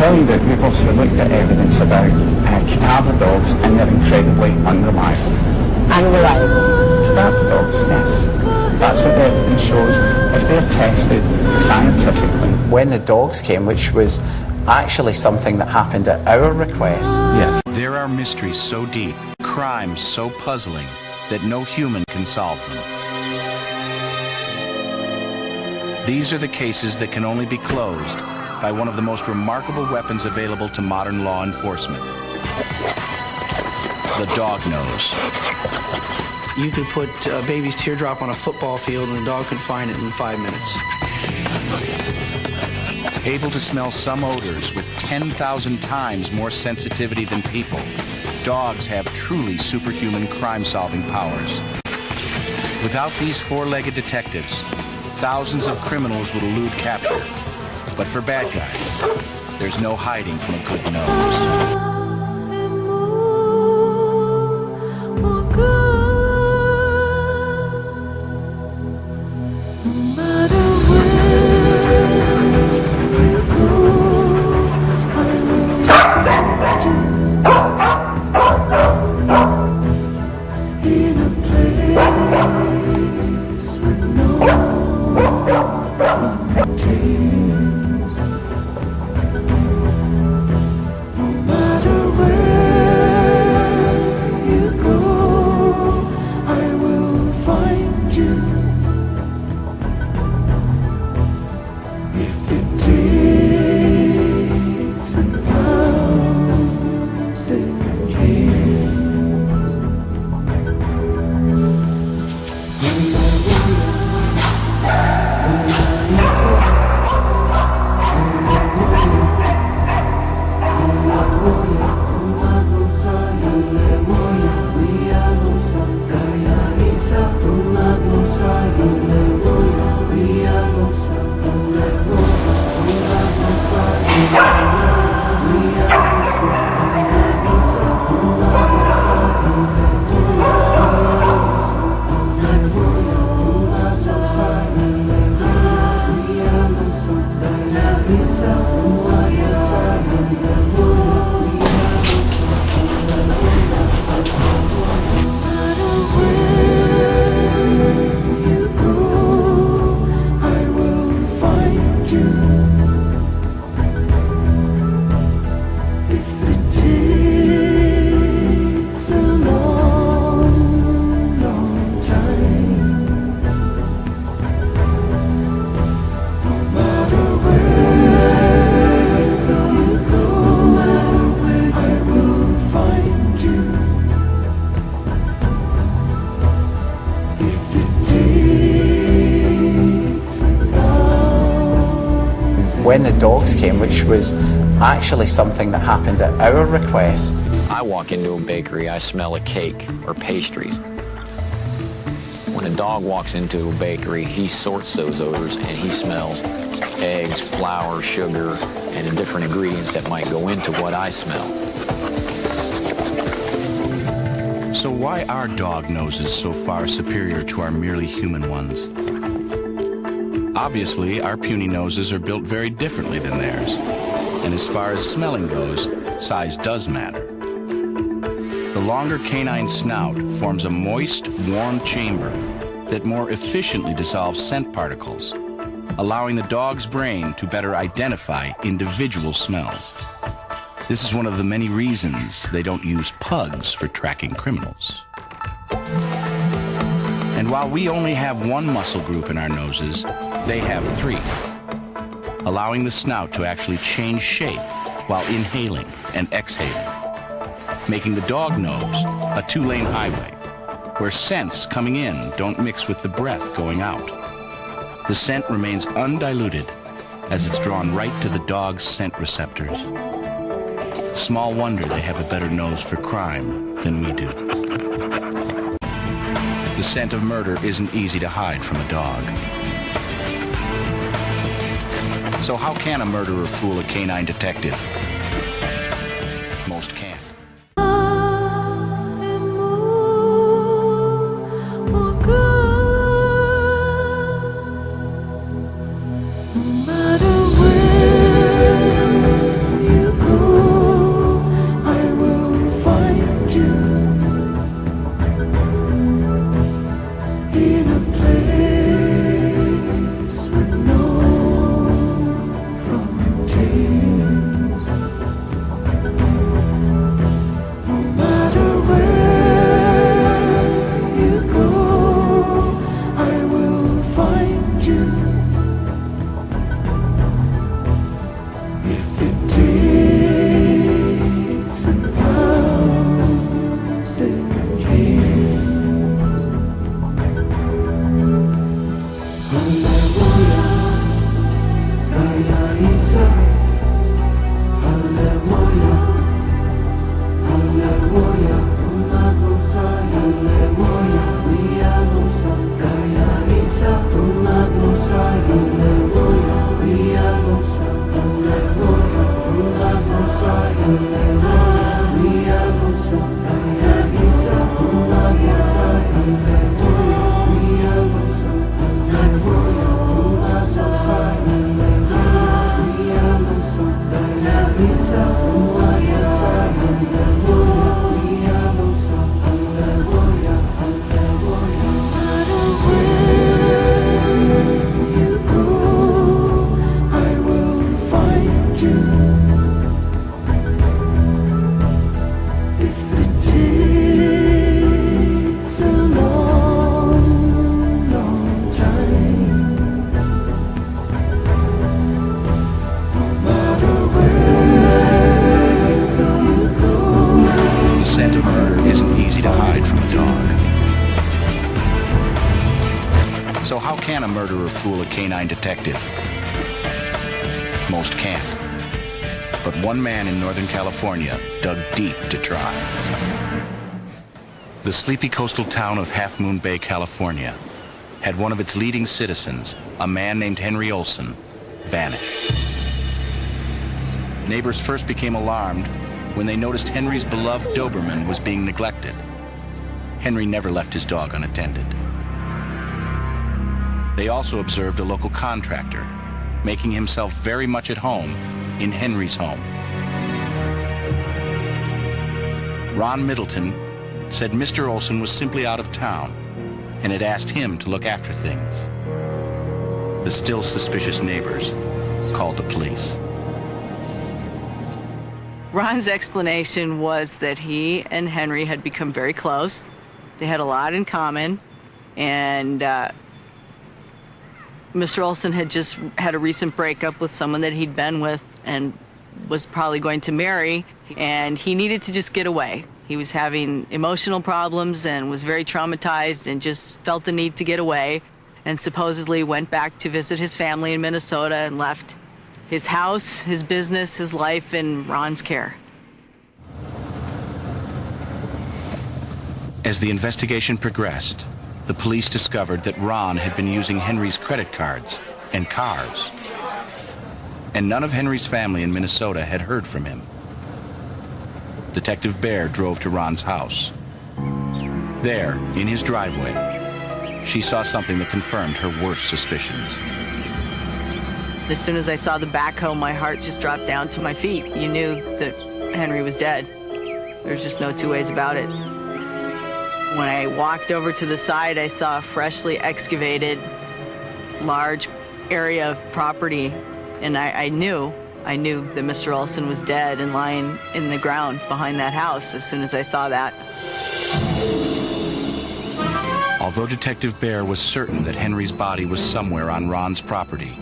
tell you that we've obviously looked at evidence about cadaver dogs, and they're incredibly unreliable. Unreliable? Cadaver dogs, yes. That's what the evidence shows. If they're tested scientifically. When the dogs came, which was actually something that happened at our request. Yes. There are mysteries so deep, crimes so puzzling, that no human can solve them. These are the cases that can only be closed by one of the most remarkable weapons available to modern law enforcement. The dog nose. You could put a baby's teardrop on a football field and the dog could find it in 5 minutes. Able to smell some odors with 10,000 times more sensitivity than people, dogs have truly superhuman crime-solving powers. Without these four-legged detectives, thousands of criminals would elude capture. But for bad guys, there's no hiding from a good nose. When the dogs came, which was actually something that happened at our request. I walk into a bakery, I smell a cake or pastries. When a dog walks into a bakery, he sorts those odors and he smells eggs, flour, sugar, and the different ingredients that might go into what I smell. So why are dog noses so far superior to our merely human ones? Obviously, our puny noses are built very differently than theirs. And as far as smelling goes, size does matter. The longer canine snout forms a moist, warm chamber that more efficiently dissolves scent particles, allowing the dog's brain to better identify individual smells. This is one of the many reasons they don't use pugs for tracking criminals. And while we only have one muscle group in our noses, they have three, allowing the snout to actually change shape while inhaling and exhaling, making the dog nose a two-lane highway, where scents coming in don't mix with the breath going out. The scent remains undiluted as it's drawn right to the dog's scent receptors. Small wonder they have a better nose for crime than we do. The scent of murder isn't easy to hide from a dog. So how can a murderer fool a canine detective? Most can't. No matter where you how can a murderer fool a canine detective? Most can't. But one man in Northern California dug deep to try. The sleepy coastal town of Half Moon Bay, California, had one of its leading citizens, a man named Henry Olsen, vanish. Neighbors first became alarmed when they noticed Henry's beloved Doberman was being neglected. Henry never left his dog unattended. They also observed a local contractor, making himself very much at home in Henry's home. Ron Middleton said Mr. Olsen was simply out of town and had asked him to look after things. The still suspicious neighbors called the police. Ron's explanation was that he and Henry had become very close. They had a lot in common, and Mr. Olsen had just had a recent breakup with someone that he'd been with and was probably going to marry, and he needed to just get away. He was having emotional problems and was very traumatized and just felt the need to get away, and supposedly went back to visit his family in Minnesota and left his house, his business, his life in Ron's care. As the investigation progressed, the police discovered that Ron had been using Henry's credit cards and cars. And none of Henry's family in Minnesota had heard from him. Detective Bear drove to Ron's house. There, in his driveway, she saw something that confirmed her worst suspicions. As soon as I saw the backhoe, my heart just dropped down to my feet. You knew that Henry was dead. There's just no two ways about it. When I walked over to the side, I saw a freshly excavated, large area of property, and I knew that Mr. Olsen was dead and lying in the ground behind that house as soon as I saw that. Although Detective Bear was certain that Henry's body was somewhere on Ron's property,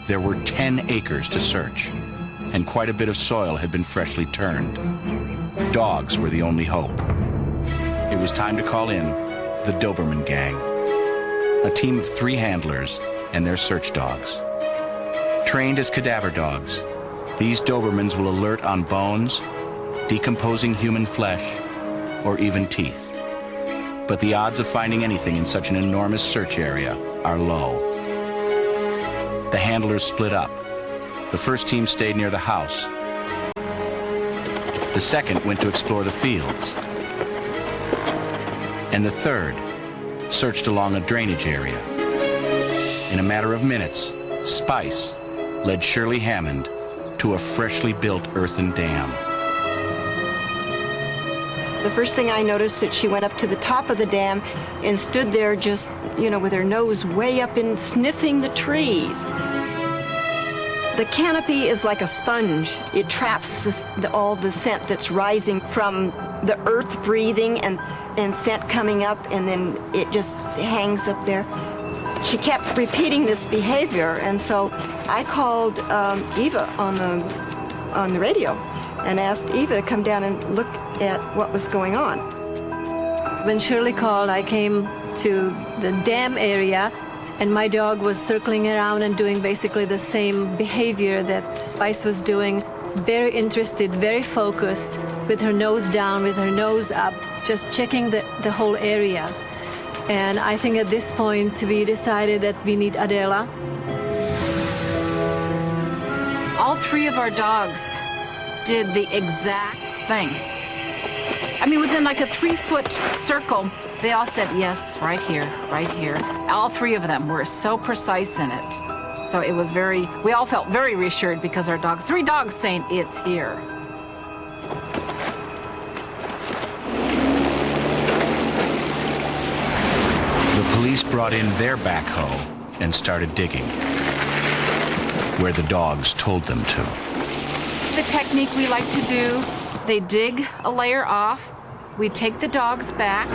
there were 10 acres to search, and quite a bit of soil had been freshly turned. Dogs were the only hope. It was time to call in the Doberman Gang, a team of 3 handlers and their search dogs. Trained as cadaver dogs, these Dobermans will alert on bones, decomposing human flesh, or even teeth. But the odds of finding anything in such an enormous search area are low. The handlers split up. The first team stayed near the house. The second went to explore the fields. And the third searched along a drainage area. In a matter of minutes, Spice led Shirley Hammond to a freshly built earthen dam. The first thing I noticed that she went up to the top of the dam and stood there just, with her nose way up in sniffing the trees. The canopy is like a sponge. It traps all the scent that's rising from the earth breathing and scent coming up, and then it just hangs up there. She kept repeating this behavior, and so I called Eva on the radio and asked Eva to come down and look at what was going on. When Shirley called, I came to the dam area, and my dog was circling around and doing basically the same behavior that Spice was doing. Very interested, very focused, with her nose down, with her nose up, just checking the whole area. And I think at this point we decided that we need Adela. All 3 of our dogs did the exact thing. I mean, within like a 3-foot circle, they all said, yes, right here, right here. All 3 of them were so precise in it. So it was we all felt very reassured because our dogs, 3 dogs saying it's here. The police brought in their backhoe and started digging where the dogs told them to. The technique we like to do, they dig a layer off, we take the dogs back,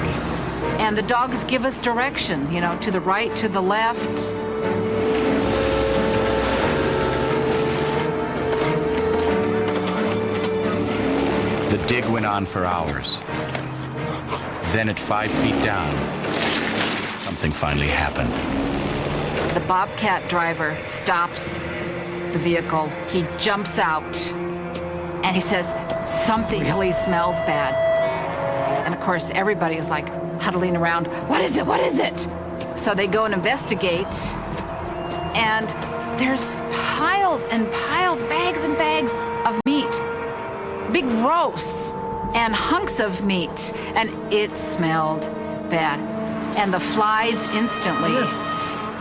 and the dogs give us direction, to the right, to the left. The dig went on for hours. Then at 5 feet down, something finally happened. the Bobcat driver stops the vehicle. He jumps out and he says, something really smells bad. And of course, everybody is like huddling around. What is it? What is it? So they go and investigate, and there's piles and piles, bags and bags of meat. Big roasts and hunks of meat, and it smelled bad. And the flies instantly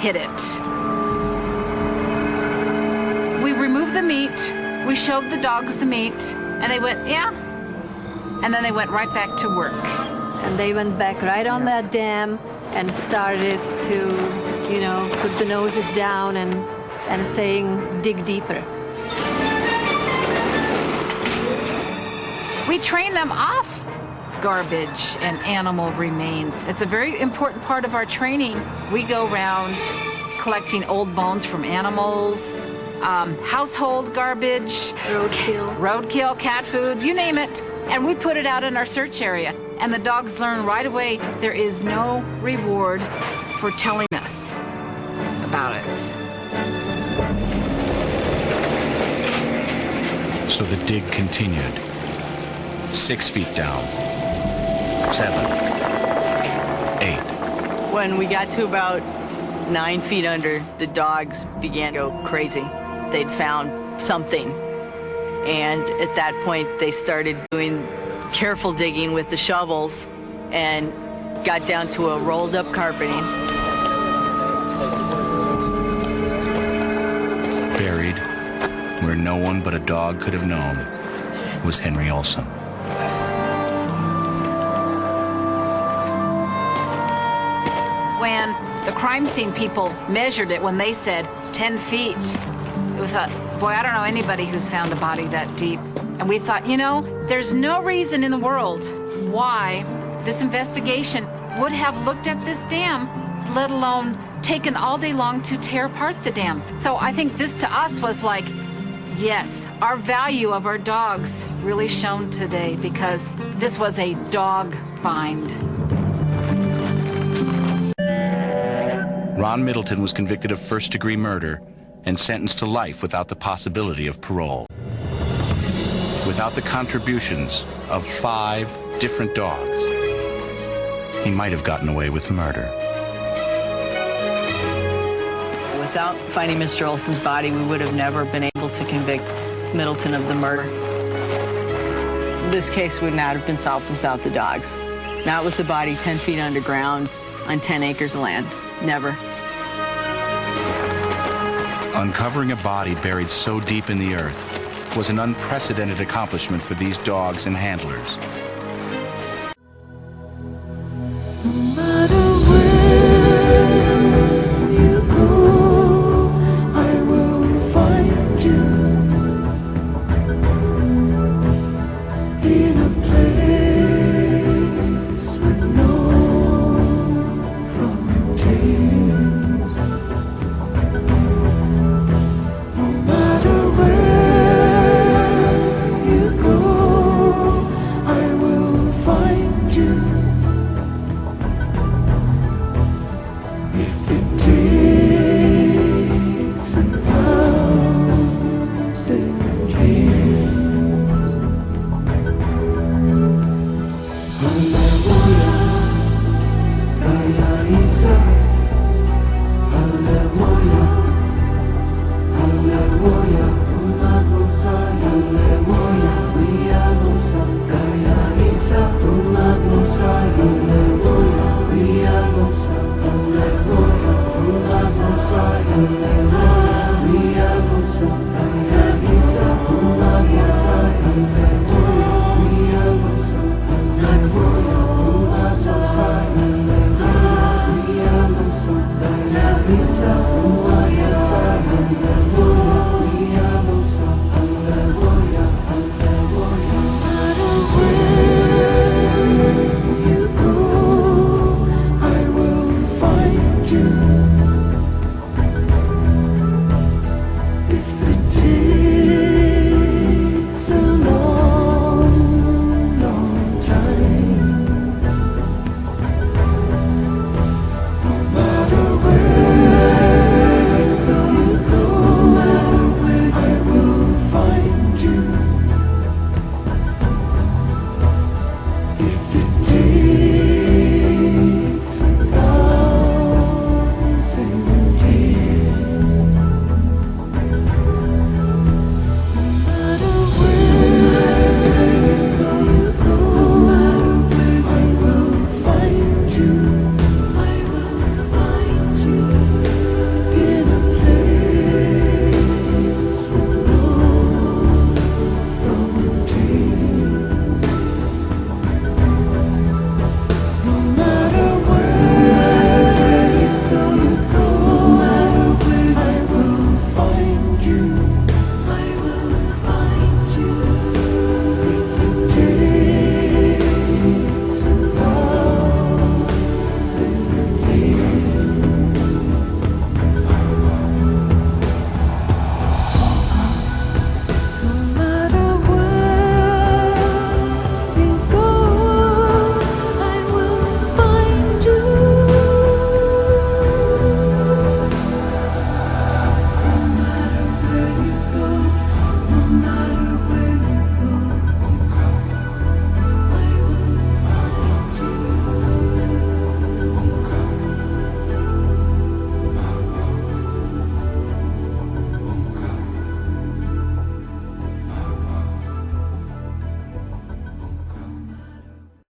hit it. We removed the meat, we showed the dogs the meat, and they went, yeah. And then they went right back to work. And they went back right on that dam and started to, you know, put the noses down and saying, dig deeper. We train them off garbage and animal remains. It's a very important part of our training. We go around collecting old bones from animals, household garbage, roadkill, cat food, you name it, and we put it out in our search area. And the dogs learn right away there is no reward for telling us about it. So the dig continued. 6 feet down. 7. 8. When we got to about 9 feet under, the dogs began to go crazy. They'd found something. And at that point, they started doing careful digging with the shovels and got down to a rolled up carpeting. Buried, where no one but a dog could have known, was Henry Olsen. When the crime scene people measured it, when they said 10 feet, we thought, boy, I don't know anybody who's found a body that deep. And we thought, you know, there's no reason in the world why this investigation would have looked at this dam, let alone taken all day long to tear apart the dam. So I think this to us was like, yes, our value of our dogs really shone today because this was a dog find. Ron Middleton was convicted of first-degree murder and sentenced to life without the possibility of parole. Without the contributions of 5 different dogs, he might have gotten away with murder. Without finding Mr. Olsen's body, we would have never been able to convict Middleton of the murder. This case would not have been solved without the dogs. Not with the body 10 feet underground on 10 acres of land. Never. Uncovering a body buried so deep in the earth was an unprecedented accomplishment for these dogs and handlers.